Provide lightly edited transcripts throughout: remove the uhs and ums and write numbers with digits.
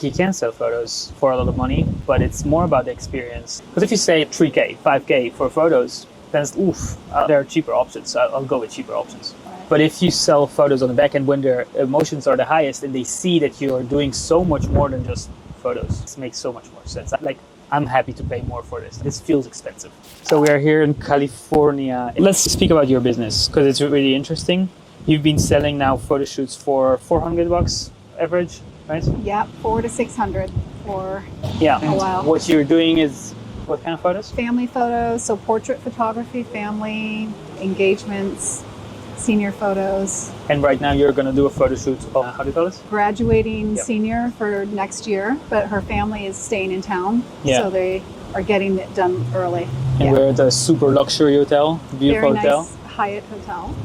You can sell photos for a lot of money, but it's more about the experience. Because if you say 3K, 5K for photos, then it's, there are cheaper options. I'll go with cheaper options. But if you sell photos on the back end when their emotions are the highest and they see that you're doing so much more than just photos, it makes so much more sense. Like, I'm happy to pay more for this. This feels expensive. So we are here in California. Let's speak about your business because it's really interesting. You've been selling now photo shoots for $400 average, right? Yeah, 400 to 600 for a while. What you're doing is what kind of photos? Family photos, so portrait photography, family, engagements, senior photos. And right now you're going to do a photo shoot of, how do you call it? Graduating senior for next year, but her family is staying in town, so they are getting it done early. And we're at a super luxury hotel, beautiful Very hotel. Nice Hyatt hotel.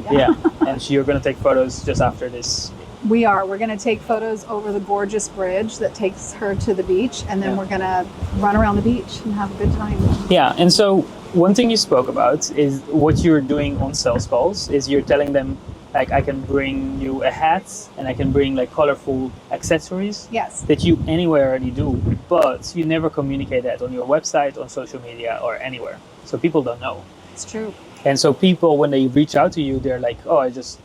And so you're going to take photos just after this. We are. We're going to take photos over the gorgeous bridge that takes her to the beach, and then we're going to run around the beach and have a good time. Yeah, and so one thing you spoke about is what you're doing on sales calls is you're telling them, like, I can bring you a hat and I can bring like colorful accessories that you anywhere already do, but you never communicate that on your website, on social media, or anywhere. So people don't know. It's true. And so people, when they reach out to you, they're like, oh, I'm just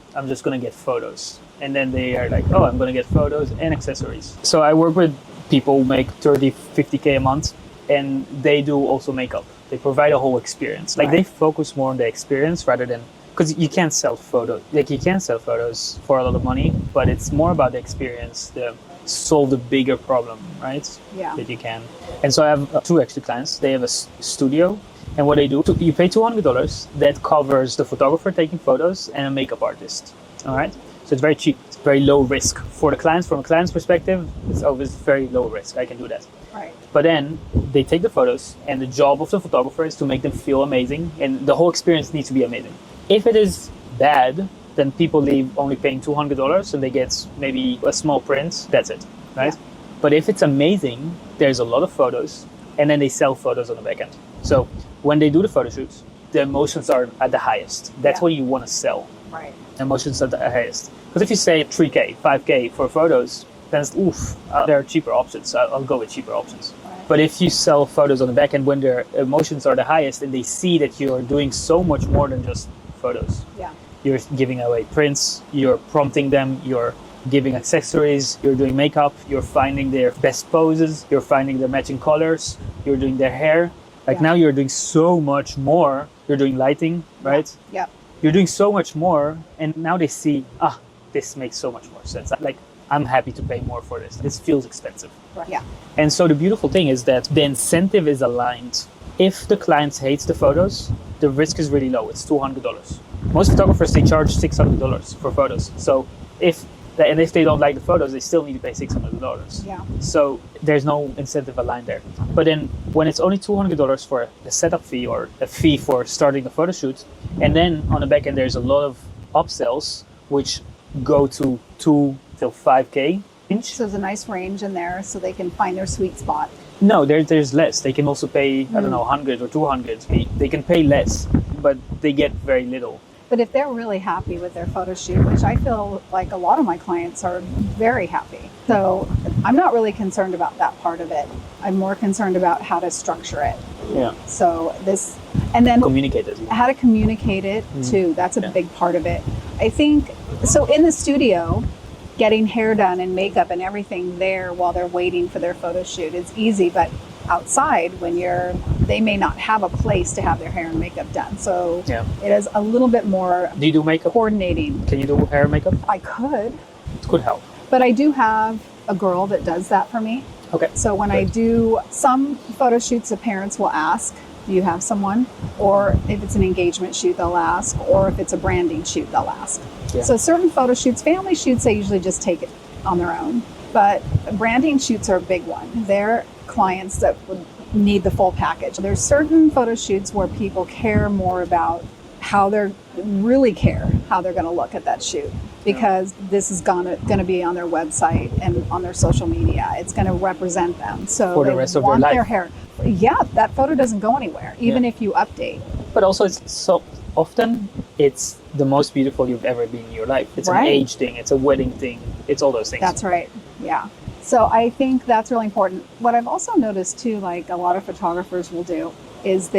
going to get photos. And then they are like, oh, I'm going to get photos and accessories. So I work with people who make 30, 50K a month, and they do also makeup. They provide a whole experience. Like they focus more on the experience rather than, because you can't sell photos. Like you can sell photos for a lot of money, but it's more about the experience, to solve the bigger problem, right? Yeah. That you can. And so I have two actually clients. They have a studio, and what they do, you pay $200 that covers the photographer taking photos and a makeup artist. All right. So it's very cheap. It's very low risk for the clients. From a client's perspective, it's always very low risk. I can do that. Right. But then they take the photos, and the job of the photographer is to make them feel amazing, and the whole experience needs to be amazing. If it is bad, then people leave only paying $200 and they get maybe a small print. That's it, right? Yeah. But if it's amazing, there's a lot of photos, and then they sell photos on the back end. So when they do the photo shoots, the emotions are at the highest. That's what you want to sell. Right. Emotions at the highest. Because if you say 3K, 5K for photos, then it's, there are cheaper options. I'll go with cheaper options. Right. But if you sell photos on the back end when their emotions are the highest and they see that you're doing so much more than just photos. Yeah. You're giving away prints, you're prompting them, you're giving accessories, you're doing makeup, you're finding their best poses, you're finding their matching colors, you're doing their hair. Like now you're doing so much more. You're doing lighting, right? Yeah. You're doing so much more, and now they see, this makes so much more sense. Like, I'm happy to pay more for this. This feels expensive. Right. Yeah. And so the beautiful thing is that the incentive is aligned. If the client hates the photos, the risk is really low. It's $200. Most photographers, they charge $600 for photos. So if they don't like the photos, they still need to pay $600. Yeah. So there's no incentive aligned there. But then when it's only $200 for a setup fee or a fee for starting a photo shoot, and then on the back end there's a lot of upsells which go to 2 till 5K each. So there's a nice range in there so they can find their sweet spot. No, there's less. They can also pay, I don't know, 100 or 200. They can pay less, but they get very little. But if they're really happy with their photo shoot, which I feel like a lot of my clients are very happy. So I'm not really concerned about that part of it. I'm more concerned about how to structure it. Yeah. So and then communicate it. How to communicate it too. That's a big part of it. I think, so in the studio, getting hair done and makeup and everything there while they're waiting for their photo shoot is easy, but outside when they may not have a place to have their hair and makeup done. So it is a little bit more. Do you do makeup? Coordinating. Can you do hair and makeup? I could. It could help. But I do have a girl that does that for me. Okay. So when I do some photo shoots, the parents will ask, do you have someone? Or if it's an engagement shoot, they'll ask. Or if it's a branding shoot, they'll ask. Yeah. So certain photo shoots, family shoots, they usually just take it on their own. But branding shoots are a big one. They're clients that would need the full package. There's certain photo shoots where people care more about how they're going to look at that shoot, because this is going to be on their website and on their social media. It's going to represent them. So for the rest of their life. Their hair. Yeah, that photo doesn't go anywhere, even if you update. But also, it's so often it's the most beautiful you've ever been in your life. It's an age thing. It's a wedding thing. It's all those things. That's right. Yeah. So I think that's really important. What I've also noticed too, like a lot of photographers will do, is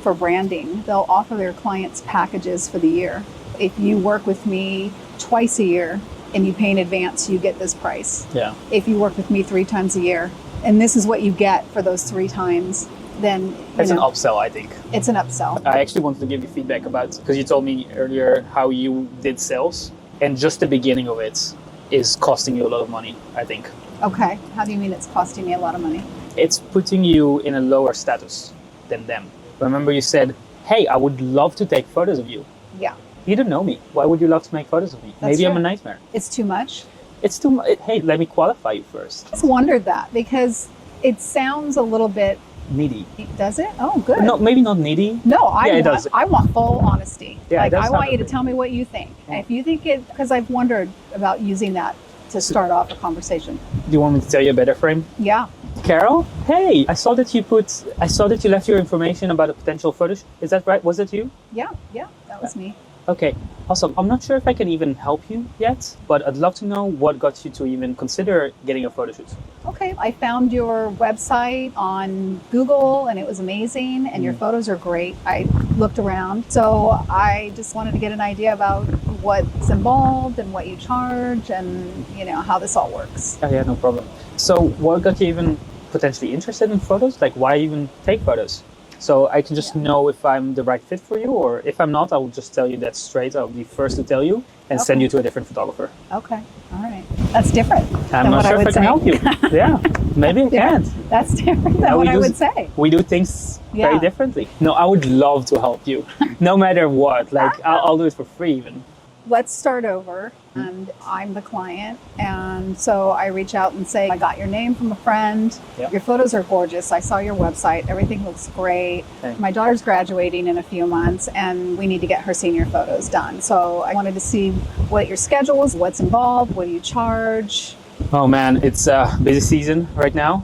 for branding, they'll offer their clients packages for the year. If you work with me twice a year and you pay in advance, you get this price. Yeah. If you work with me 3 times a year, and this is what you get for those 3 times, then it's an upsell, I think. It's an upsell. I actually wanted to give you feedback about, because you told me earlier how you did sales, and just the beginning of it is costing you a lot of money, I think. Okay. How do you mean it's costing me a lot of money? It's putting you in a lower status than them. Remember you said, hey, I would love to take photos of you. Yeah. You don't know me. Why would you love to make photos of me? That's Maybe true. I'm a nightmare. It's too much? It's too much. Hey, let me qualify you first. I just wondered that because it sounds a little bit... Needy. Does it? Oh, good. No, maybe not needy. No, does. I want full honesty. Yeah, like, it does I want sound you to okay. tell me what you think. Yeah. If you think it... Because I've wondered about using that to start off a conversation. Do you want me to tell you a better frame? Yeah. Carol, hey, I saw that you left your information about a potential photo shoot. Is that right? Was it you? Yeah, that was me. Okay, awesome. I'm not sure if I can even help you yet, but I'd love to know what got you to even consider getting a photo shoot. Okay, I found your website on Google and it was amazing and your photos are great. I looked around. So I just wanted to get an idea about what's involved and what you charge and, how this all works. Oh, yeah, no problem. So what got you even potentially interested in photos? Like, why even take photos? So I can just know if I'm the right fit for you, or if I'm not, I will just tell you that straight. I'll be first to tell you and send you to a different photographer. Okay, all right. That's different I'm than not what sure I if would I can say. help you. Yeah, maybe I can't. That's different than what I would say. We do things Yeah. very differently. No, I would love to help you, no matter what. Like, I'll do it for free even. Let's start over. And I'm the client. And so I reach out and say, I got your name from a friend. Yep. Your photos are gorgeous. I saw your website. Everything looks great. Okay. My daughter's graduating in a few months and we need to get her senior photos done. So I wanted to see what your schedule was, what's involved, what do you charge? Oh man, it's a busy season right now.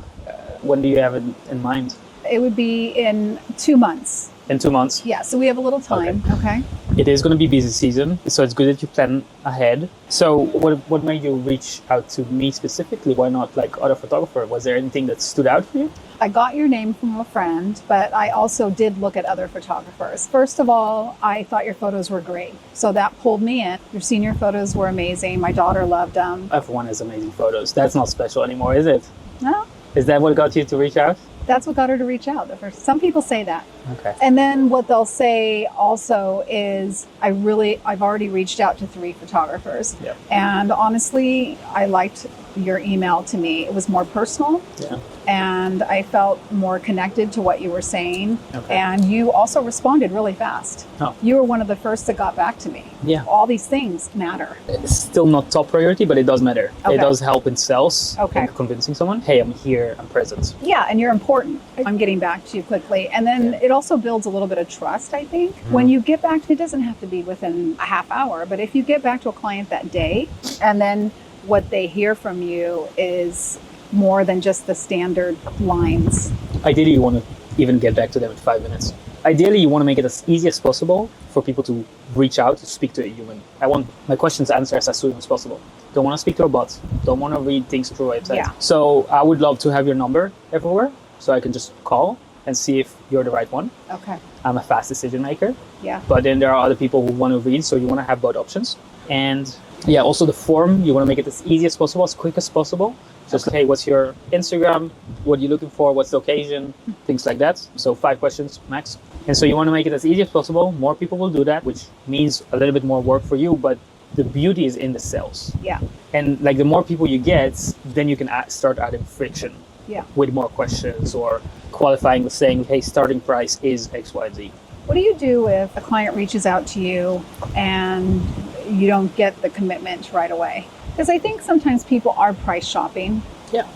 When do you have it in mind? It would be in 2 months. In 2 months? Yeah, so we have a little time. Okay. It is going to be busy season, so it's good that you plan ahead. So what made you reach out to me specifically? Why not like other photographer? Was there anything that stood out for you? I got your name from a friend, but I also did look at other photographers. First of all, I thought your photos were great. So that pulled me in. Your senior photos were amazing. My daughter loved them. Everyone has amazing photos. That's not special anymore, is it? No, Is that what got you to reach out? that's what got her to reach out. Some people say that. Okay. And then what they'll say also is, I've already reached out to 3 photographers. Yep. And honestly, I liked your email to me. It was more personal. Yeah. And I felt more connected to what you were saying. Okay. And you also responded really fast. Oh. You were one of the first that got back to me. Yeah. All these things matter. It's still not top priority, but it does matter. Okay. It does help in sales. Okay. And convincing someone, hey, I'm here, I'm present. Yeah, and you're important. I'm getting back to you quickly. And then it also builds a little bit of trust, I think. When you get back, it doesn't have to be within a half hour, but if you get back to a client that day, and then what they hear from you is more than just the standard lines. Ideally, you want to even get back to them in 5 minutes. Ideally, you want to make it as easy as possible for people to reach out to speak to a human. I want my questions answered as soon as possible. Don't want to speak to a bot. Don't want to read things through a website. Yeah. So I would love to have your number everywhere so I can just call and see if you're the right one. Okay. I'm a fast decision maker. Yeah. But then there are other people who want to read, so you want to have both options. And yeah, also the form, you want to make it as easy as possible, as quick as possible. Just, hey, what's your Instagram? What are you looking for? What's the occasion? Things like that. So 5 questions max. And so you want to make it as easy as possible. More people will do that, which means a little bit more work for you, but the beauty is in the sales. Yeah. And like the more people you get, then you can start adding friction. Yeah. With more questions or qualifying with saying, hey, starting price is X, Y, Z. What do you do if a client reaches out to you and you don't get the commitment right away? Because I think sometimes people are price shopping. Yeah.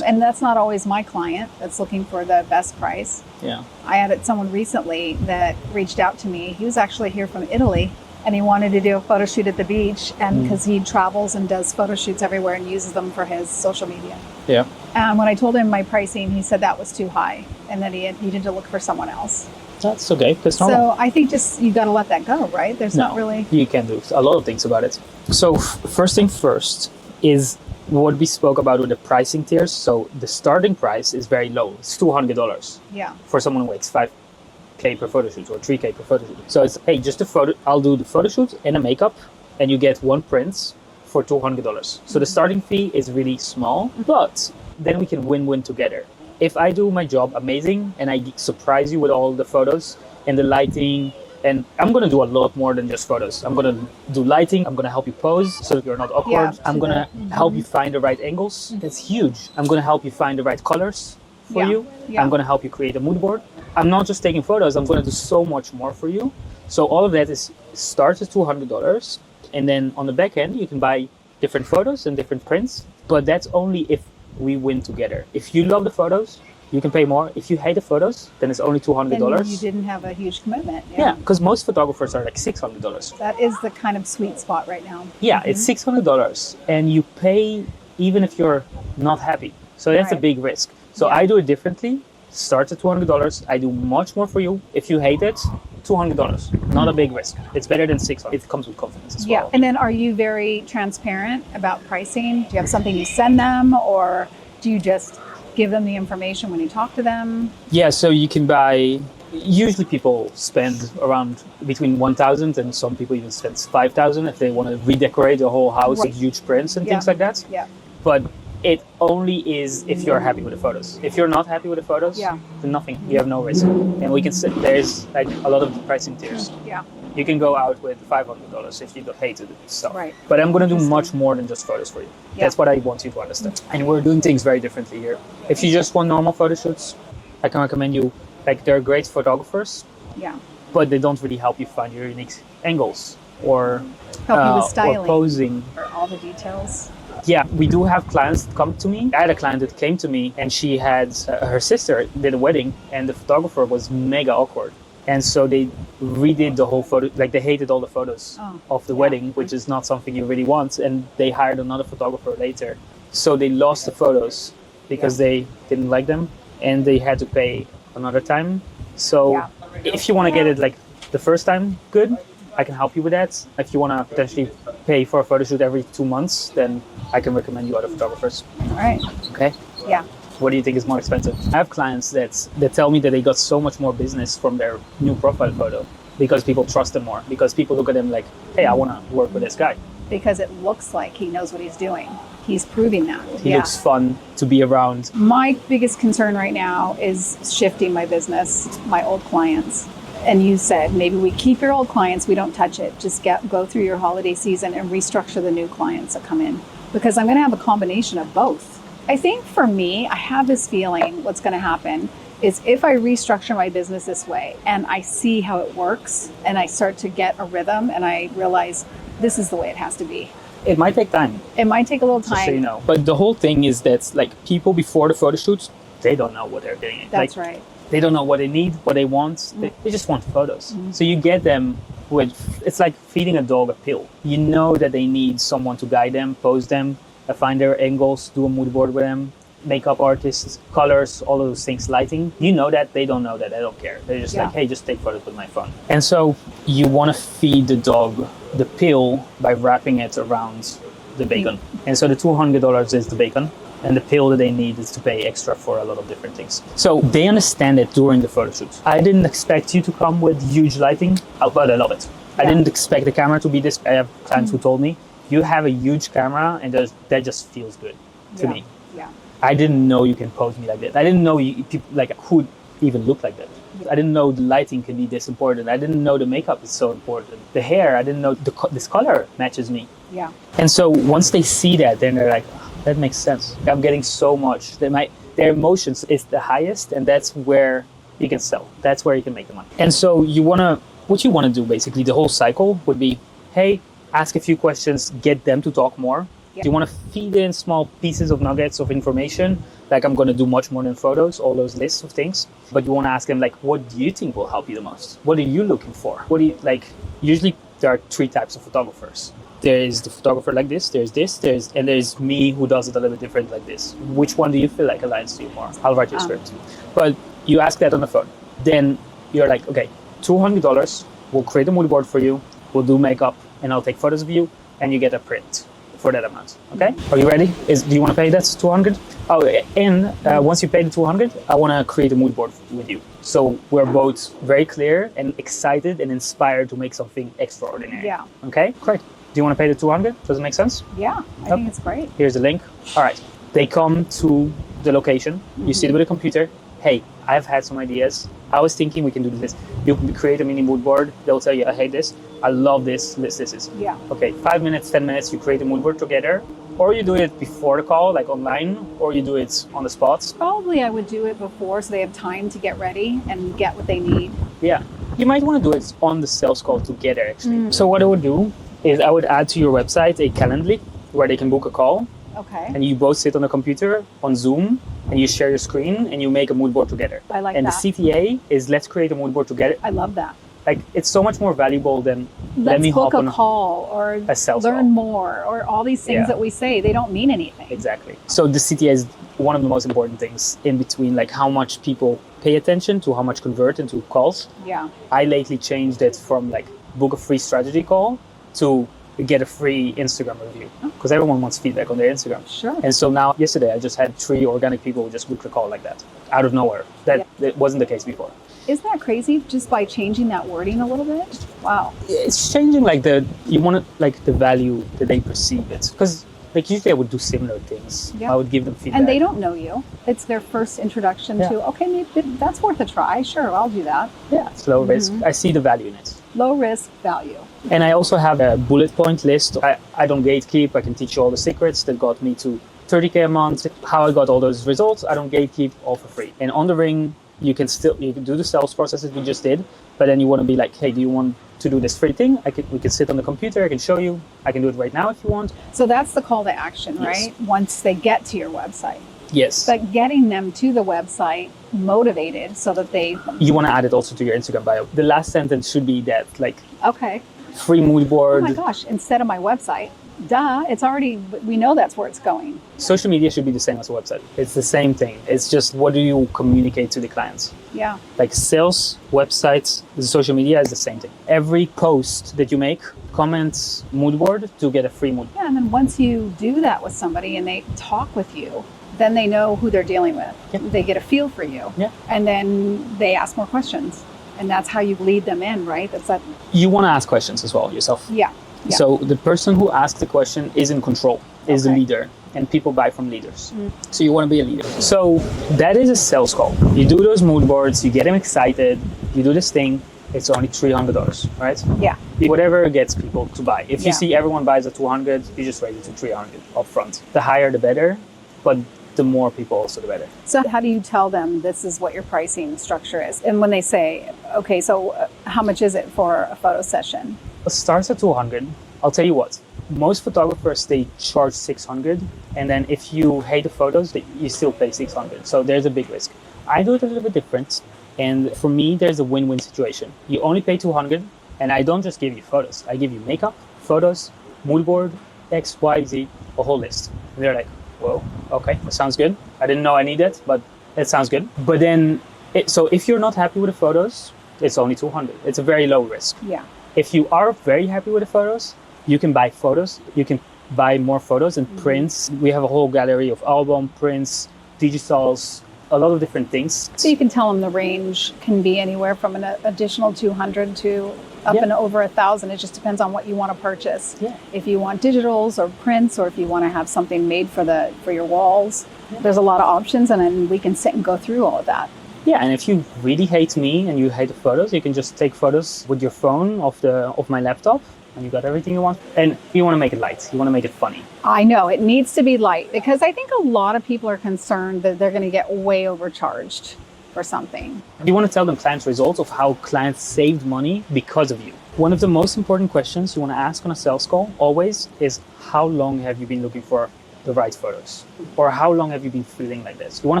And that's not always my client that's looking for the best price. Yeah. I had someone recently that reached out to me. He was actually here from Italy and he wanted to do a photo shoot at the beach, and because he travels and does photo shoots everywhere and uses them for his social media. Yeah. And when I told him my pricing, he said that was too high and that he needed to look for someone else. That's okay. That's normal. So I think just you got to let that go, right? There's not really... You can do a lot of things about it. So first thing first is what we spoke about with the pricing tiers. So the starting price is very low. It's $200 Yeah. for someone who makes 5K per photo shoot or 3K per photo shoot. So it's, hey, just a photo. I'll do the photo shoot and a makeup, and you get one print for $200. So the starting fee is really small, but then we can win-win together. If I do my job amazing and I surprise you with all the photos and the lighting, and I'm going to do a lot more than just photos. I'm going to do lighting. I'm going to help you pose so that you're not awkward. Yeah, I'm going to help you find the right angles. That's huge. I'm going to help you find the right colors for you. Yeah. I'm going to help you create a mood board. I'm not just taking photos. I'm going to do so much more for you. So all of that starts at $200. And then on the back end, you can buy different photos and different prints. But that's only if we win together. If you love the photos, you can pay more. If you hate the photos, then it's only $200. Then you didn't have a huge commitment. Yeah, because most photographers are like $600. That is the kind of sweet spot right now. Yeah, it's $600, and you pay even if you're not happy. So that's a Right. big risk. So Yeah. I do it differently. Starts at $200. I do much more for you. If you hate it, $200. Not a big risk. It's better than $600. It comes with confidence as Yeah. well. And then are you very transparent about pricing? Do you have something you send them, or do you just give them the information when you talk to them? Yeah, so you can buy. Usually people spend around between 1,000 and some people even spend 5,000 if they want to redecorate the whole house Right. with huge prints and Yeah. things like that. Yeah. But it only is if you're happy with the photos. If you're not happy with the photos, Yeah. then nothing. You have no risk. And we can sit, there's like a lot of pricing tiers. Yeah. You can go out with $500 if you don't hate the stuff. Right. But I'm going to do Interesting. much more than just photos for you. Yeah. That's what I want you to understand. And we're doing things very differently here. If you just want normal photo shoots, I can recommend you, like they're great photographers, Yeah. but they don't really help you find your unique angles or, Help you with or styling posing. or all the details. Yeah, we do have clients that come to me. I had a client that came to me and she had her sister did a wedding and the photographer was mega awkward. And so they redid the whole photo, like they hated all the photos of the wedding, which is not something you really want. And they hired another photographer later. So they lost the photos because they didn't like them and they had to pay another time. So if you want to get it like the first time, good. I can help you with that. If you want to potentially pay for a photo shoot every 2 months, then I can recommend you other photographers. All right. Okay. Yeah. What do you think is more expensive? I have clients that tell me that they got so much more business from their new profile photo because people trust them more. Because people look at them like, hey, I want to work with this guy. Because it looks like he knows what he's doing. He's proving that. He looks fun to be around. My biggest concern right now is shifting my business, my old clients. And you said maybe we keep your old clients, we don't touch it. Just go through your holiday season and restructure the new clients that come in. Because I'm going to have a combination of both. I think for me, I have this feeling what's going to happen is if I restructure my business this way and I see how it works and I start to get a rhythm and I realize this is the way it has to be. It might take time. It might take a little Just time. so you know. But the whole thing is that like people before the photo shoots, they don't know what they're doing. That's like, right. They don't know what they need, what they want. They just want photos. So you get them with, it's like feeding a dog a pill. You know that they need someone to guide them, pose them, find their angles, do a mood board with them, makeup artists, colors, all of those things, lighting. You know that, they don't know that, they don't care. They're just like, hey, just take photos with my phone. And so you want to feed the dog the pill by wrapping it around the bacon. And so the $200 is the bacon. And the pill that they need is to pay extra for a lot of different things. So they understand it during the photo shoot. I didn't expect you to come with huge lighting, but I love it. I didn't expect the camera to be this. I have clients who told me, you have a huge camera and that just feels good to me. Yeah. I didn't know you can pose me like that. I didn't know people like who even look like that. I didn't know the lighting could be this important. I didn't know the makeup is so important. The hair, I didn't know this color matches me. Yeah. And so once they see that, then they're like, that makes sense. I'm getting so much. Their emotions is the highest, and that's where you can sell. That's where you can make the money. And so what you want to do basically, the whole cycle would be, hey, ask a few questions, get them to talk more. Yeah. You want to feed in small pieces of nuggets of information, like I'm going to do much more than photos, all those lists of things. But you want to ask them, like, what do you think will help you the most? What are you looking for? What do you like? Usually there are 3 types of photographers. There is the photographer like this, and there's me who does it a little bit different like this. Which one do you feel like aligns to you more? I'll write you a script. But you ask that on the phone. Then you're like, okay, $200, we'll create a mood board for you, we'll do makeup, and I'll take photos of you, and you get a print for that amount. Okay, are you ready? Do you want to pay that 200? Oh, and once you pay the 200, I want to create a mood board with you. So we're both very clear and excited and inspired to make something extraordinary. Yeah. Okay, great. Do you want to pay the 200? Does it make sense? Yeah, I think it's great. Here's the link. All right. They come to the location. You sit with a computer. Hey, I've had some ideas. I was thinking we can do this. You can create a mini mood board. They'll tell you, I hate this. I love this. This is. Yeah. Okay, 5 minutes, 10 minutes, you create a mood board together. Or you do it before the call, like online, or you do it on the spot. Probably I would do it before so they have time to get ready and get what they need. Yeah. You might want to do it on the sales call together, actually. So what I would do is I would add to your website a Calendly where they can book a call. Okay. And you both sit on a computer on Zoom and you share your screen and you make a mood board together. I like and that. And the CTA is let's create a mood board together. I love that. Like it's so much more valuable than let's let me book hop on a call or a sales learn call. more or all these things that we say, they don't mean anything. Exactly. So the CTA is one of the most important things in between, like how much people pay attention to how much convert into calls. Yeah. I lately changed it from like book a free strategy call to get a free Instagram review because everyone wants feedback on their Instagram. Sure. And so now, yesterday, I just had 3 organic people who just booked a call like that out of nowhere. That wasn't the case before. Isn't that crazy? Just by changing that wording a little bit? Wow. It's changing like you want to like the value that they perceive it. Because like usually I would do similar things. Yeah. I would give them feedback. And they don't know you. It's their first introduction to, okay, maybe that's worth a try. Sure, I'll do that. Yeah, it's low risk. I see the value in it. Low risk, value. And I also have a bullet point list. I don't gatekeep. I can teach you all the secrets that got me to 30K a month, how I got all those results. I don't gatekeep, all for free. And on the ring, you can do the sales process that we just did, but then you want to be like, hey, do you want to do this free thing? We can sit on the computer. I can show you. I can do it right now if you want. So that's the call to action, Yes. right? Once they get to your website. Yes. But getting them to the website motivated so that they... You want to add it also to your Instagram bio. The last sentence should be that, like, Okay. free mood board. Oh my gosh, instead of my website. Duh, it's already, we know that's where it's going. Social media should be the same as a website. It's the same thing. It's just what do you communicate to the clients? Yeah. Like sales, websites, the social media is the same thing. Every post that you make, comments, mood board to get a free mood. Yeah, and then once you do that with somebody and they talk with you, then they know who they're dealing with. Yeah. They get a feel for you. Yeah. And then they ask more questions. And that's how you lead them in, right? That's that. You want to ask questions as well yourself. Yeah. Yeah. So the person who asks the question is in control, is the Okay. leader, and people buy from leaders. So you want to be a leader. So that is a sales call. You do those mood boards, you get them excited, you do this thing, it's only $300, right? Yeah. Whatever gets people to buy. If you Yeah. see everyone buys at 200, you just raise it to 300 upfront. The higher the better, but the more people also the better. So how do you tell them this is what your pricing structure is? And when they say, okay, so how much is it for a photo session? It starts at 200. I'll tell you what, most photographers, they charge 600. And then if you hate the photos, you still pay 600. So there's a big risk. I do it a little bit different. And for me, there's a win-win situation. You only pay 200 and I don't just give you photos. I give you makeup, photos, mood board, X, Y, Z, a whole list. And they're like, whoa, okay, that sounds good. I didn't know I need it, but it sounds good. But then, so if you're not happy with the photos, it's only 200. It's a very low risk. Yeah. If you are very happy with the photos, you can buy photos. You can buy more photos and prints. We have a whole gallery of album prints, digitals, a lot of different things. So you can tell them the range can be anywhere from an additional 200 to up and over 1,000. It just depends on what you want to purchase. Yeah. If you want digitals or prints, or if you want to have something made for your walls, there's a lot of options, and then we can sit and go through all of that. Yeah, and if you really hate me and you hate the photos, you can just take photos with your phone of my laptop, and you got everything you want. And you want to make it light. You want to make it funny. I know it needs to be light, because I think a lot of people are concerned that they're going to get way overcharged for something. You want to tell them clients' results of how clients saved money because of you. One of the most important questions you want to ask on a sales call always is, how long have you been looking for the right photos? Or how long have you been feeling like this? You want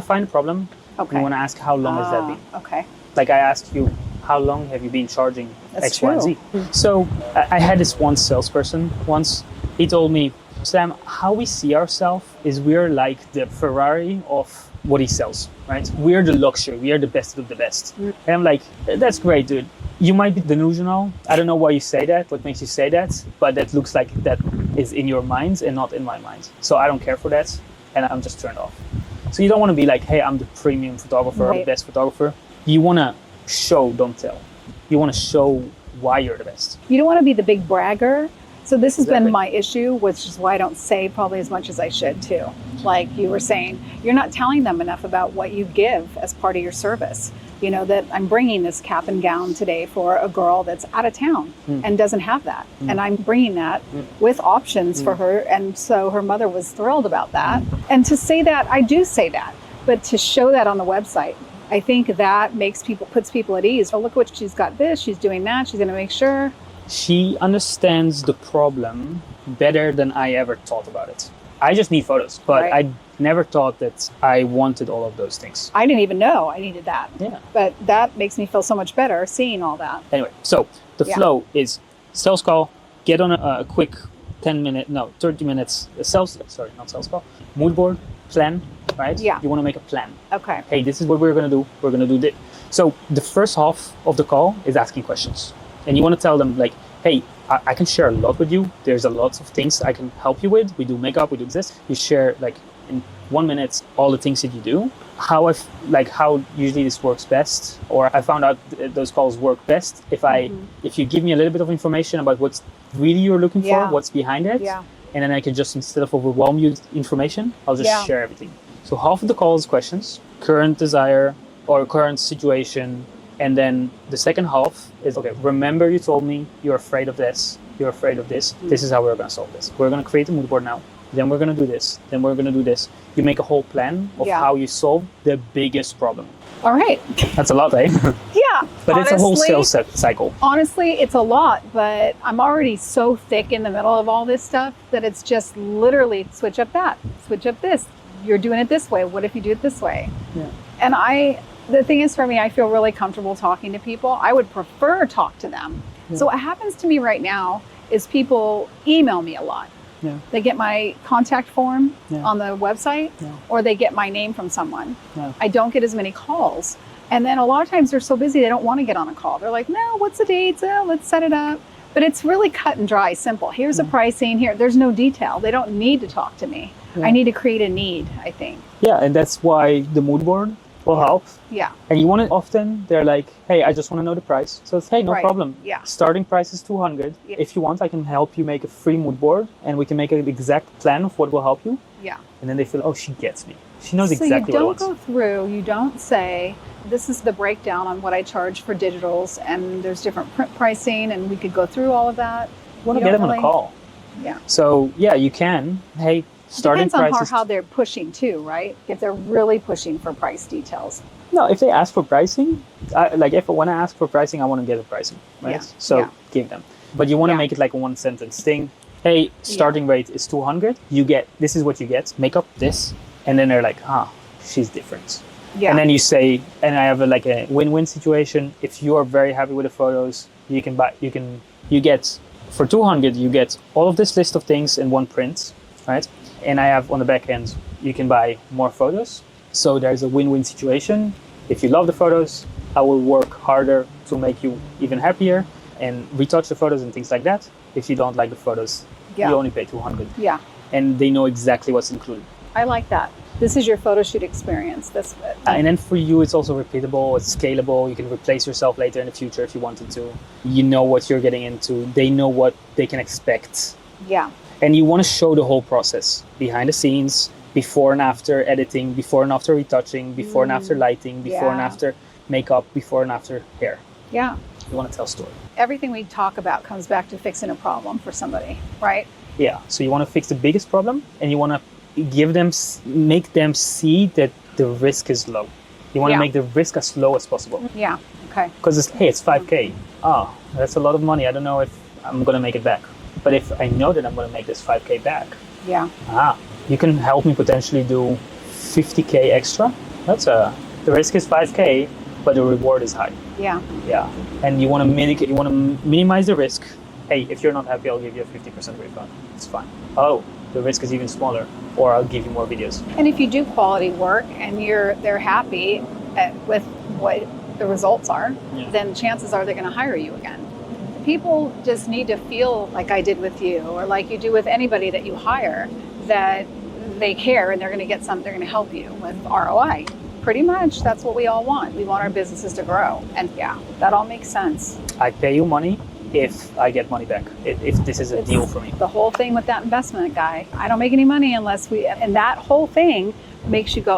to find a problem. Okay. You want to ask, how long has that been? Okay. Like I asked you, how long have you been charging That's X, Y, and Z? true. So I had this one salesperson once. He told me, Sam, how we see ourselves is we're like the Ferrari of what he sells, right? We're the luxury. We are the best of the best. And I'm like, that's great, dude. You might be delusional. I don't know why you say that, what makes you say that, but that looks like that is in your mind and not in my mind. So I don't care for that, and I'm just turned off. So you don't want to be like, hey, I'm the premium photographer, Right. the best photographer. You want to show, don't tell. You want to show why you're the best. You don't want to be the big bragger. So this has Exactly. been my issue, which is why I don't say probably as much as I should too. Like you were saying, you're not telling them enough about what you give as part of your service. You know, that I'm bringing this cap and gown today for a girl that's out of town and doesn't have that. And I'm bringing that with options for her. And so her mother was thrilled about that. And to say that, I do say that, but to show that on the website, I think that puts people at ease. Oh, look what she's got this, she's doing that, she's going to make sure. She understands the problem better than I ever thought about it. I just need photos, but Right. I never thought that I wanted all of those things. I didn't even know I needed that. Yeah. But that makes me feel so much better seeing all that. Anyway, so the Yeah. flow is sales call, get on a quick 30 minutes sales call, mood board, plan, right? Yeah. You want to make a plan. Okay. Hey, this is what we're going to do. We're going to do this. So the first half of the call is asking questions. And you want to tell them like, hey, I can share a lot with you. There's a lot of things I can help you with. We do makeup, we do this. You share like in 1 minute all the things that you do. How usually this works best, or I found out those calls work best if you give me a little bit of information about what's really you're looking Yeah. for, what's behind it, Yeah. and then I can just, instead of overwhelm you with information, I'll just Yeah. share everything. So half of the call is questions, current desire or current situation. And then the second half is, okay, remember you told me you're afraid of this, you're afraid of this. This is how we're going to solve this. We're going to create a mood board now. Then we're going to do this. Then we're going to do this. You make a whole plan of Yeah. how you solve the biggest problem. All right. That's a lot, eh? Yeah. But it's a whole honestly- sales cycle. Honestly, it's a lot, but I'm already so thick in the middle of all this stuff that it's just literally switch up that, switch up this. You're doing it this way. What if you do it this way? Yeah. And the thing is, for me, I feel really comfortable talking to people. I would prefer talk to them. Yeah. So what happens to me right now is people email me a lot. Yeah. They get my contact form Yeah. on the website, Yeah. or they get my name from someone. Yeah. I don't get as many calls. And then a lot of times they're so busy, they don't want to get on a call. They're like, no, what's the dates? Let's set it up. But it's really cut and dry, simple. Here's the pricing here. There's no detail. They don't need to talk to me. Yeah. I need to create a need, I think. Yeah, and that's why the mood board will help. Yeah. And you want it often, they're like, hey, I just want to know the price. So it's, hey, no Right. problem. Yeah. Starting price is 200. Yeah. If you want, I can help you make a free mood board and we can make an exact plan of what will help you. Yeah. And then they feel, oh, she gets me. She knows So exactly what I you want. don't go through, you don't say, this is the breakdown on what I charge for digitals, and there's different print pricing, and we could go through all of that. You want to You get don't them on a really- call. Yeah. So yeah, you can. Hey, starting Depends on prices. how they're pushing too, right? If they're really pushing for price details. No, if they ask for pricing, if I want to ask for pricing, I want to get the pricing, right? Yeah. So Yeah. give them. But you want to Yeah. make it like a one sentence thing. Hey, starting rate is 200. This is what you get. Make up this. And then they're like, she's different. Yeah. And then you say, and I have a win-win situation. If you are very happy with the photos, you get for 200, you get all of this list of things in one print, right? And I have on the back end, you can buy more photos. So there's a win-win situation. If you love the photos, I will work harder to make you even happier and retouch the photos and things like that. If you don't like the photos, Yeah. you only pay 200. Yeah. And they know exactly what's included. I like that. This is your photo shoot experience. That's And then for you, it's also repeatable, it's scalable. You can replace yourself later in the future if you wanted to. You know what you're getting into. They know what they can expect. yeah. And you want to show the whole process behind the scenes, before and after editing, before and after retouching, before and after lighting, before and Yeah. after makeup, before and after hair. Yeah. You want to tell a story. Everything we talk about comes back to fixing a problem for somebody, right? Yeah. So you want to fix the biggest problem and you want to make them see that the risk is low. You want to Yeah. make the risk as low as possible. Yeah. Okay. Because it's 5K. That's a lot of money. I don't know if I'm going to make it back. But if I know that I'm going to make this 5K back, Yeah. you can help me potentially do 50K extra. The risk is 5K, but the reward is high. Yeah. Yeah. And you want to minimize the risk. Hey, if you're not happy, I'll give you a 50% refund. It's fine. Oh, the risk is even smaller, or I'll give you more videos. And if you do quality work and they're happy with what the results are, Yeah. then chances are they're going to hire you again. People just need to feel like I did with you, or like you do with anybody that you hire, that they care and they're going to get something, they're going to help you with ROI. Pretty much that's what we all want. We want our businesses to grow. And yeah, that all makes sense. I pay you money if I get money back, if this is a deal for me. The whole thing with that investment guy, I don't make any money unless we, and that whole thing makes you go,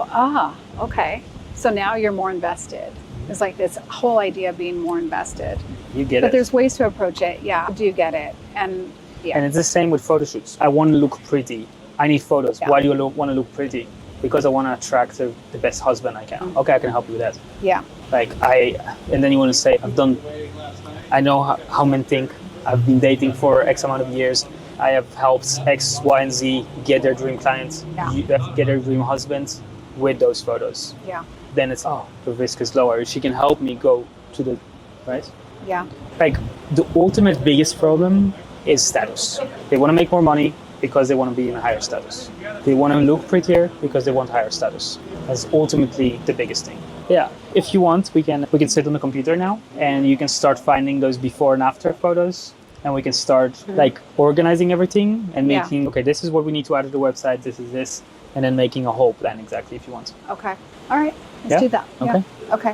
okay. So now you're more invested. It's like this whole idea of being more invested. You get But it. there's ways to approach it. Yeah, I do get it. And yeah. And it's the same with photo shoots. I want to look pretty. I need photos. Yeah. Why do you want to look pretty? Because I want to attract the best husband I can. Okay, I can help you with that. Yeah. And then you want to say, I know how men think. I've been dating for X amount of years. I have helped X, Y, and Z get their dream clients, get their dream husbands with those photos. Yeah. Then it's, the risk is lower. She can help me go to the, right? Yeah. Like the ultimate biggest problem is status. They want to make more money because they want to be in a higher status. They want to look prettier because they want higher status. That's ultimately the biggest thing. Yeah, if you want, we can sit on the computer now and you can start finding those before and after photos, and we can start like organizing everything and making, okay, this is what we need to add to the website, this is this, and then making a whole plan exactly if you want. Okay. All right. Let's do that. Okay. Yeah. Okay.